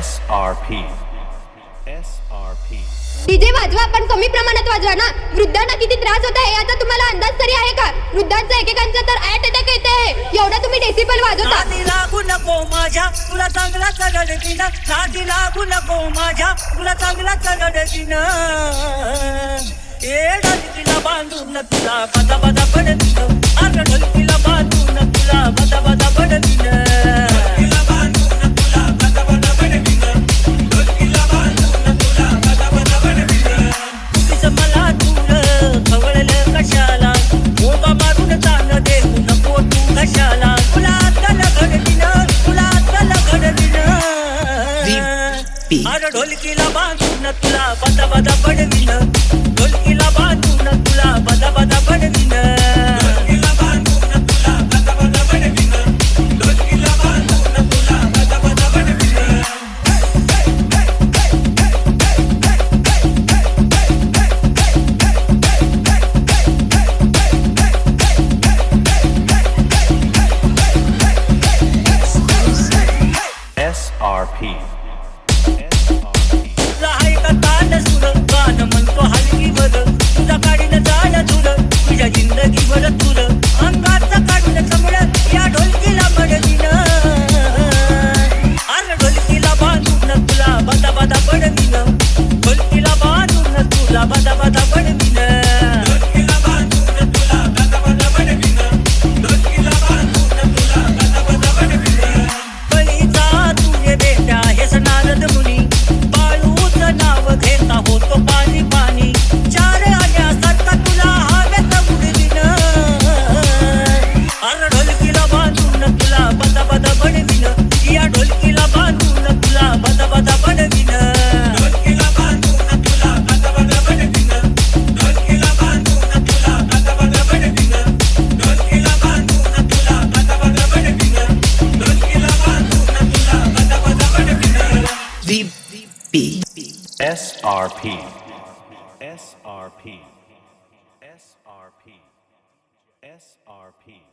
SRP. SRP. DJ वाजवा पण कमी प्रमाणात वाजवा ना. वृद्धांना किती त्रास होत आहे याचा तुम्हाला अंदाज तरी आहे का? वृद्धांचा एकेकांचा तर अटॅक येते आहे एवढा तुम्ही डेसिबल वाजवता. नादी लागू नको माझ्या तुला चांगला चढ दिना. नादी लागू नको माझ्या तुला चांगला चढ दिना. ए ढोलकीला बांधून तुला बदा बदा पडतीन. अरे ढोलकीला बांधून तुला बदा बदा पडतीन. मला तुला खवळलं कशाला ओबा मारून तान देऊ नको तू कशाला. तुला आत्ताला घडलीन तुला आत्ताला घडलीन. अरे ढोलकीला बांधून तुला बदा बदा पडवीन. ढोलकीला बांधून तुला बदा बदा पडवीन. ढोलकीला बांधून तुला बदा बदा पडवीन. ढोलकीला बांधून तुला बदा बदा पडवीन. SRP. हाय का तान सुर गाणं म्हणतो हलकीवर. तुझा काढीन जाण तुल तुझ्या जिंदगीवर तुल. अंगाचा काढून कमळ या ढोलकीला पडवीन. अरे ढोलकीला बांधून तुला बदा बदा पडवीन. ढोलकीला बांधून तुला बदा बदा पडवीन. ढोलकीला बांधून तुला बदा बदा पडवीन. ढोलकीला बांधून तुला बदा बदा पडवीन. बळीचा तुझे बेटा हेच नारद मुनी. बाळूचं नाव घेता होतो पाणी पाणी. चार आण्यासारखा तुला हव्यात उडवीन. अरे ढोलकीला बांधून तुला बदा बदा पडवीन. या ढोलकीला बांधून तुला बदा बदा पडवीन. ढोलकीला बांधून तुला बदा बदा पडवीन. ढोलकीला बांधून तुला बदा बदा पडवीन. ढोलकीला बांधून तुला बदा बदा पडवीन. ढोलकीला बांधून तुला बदा बदा पडवीन. SRP. SRP. SRP. SRP.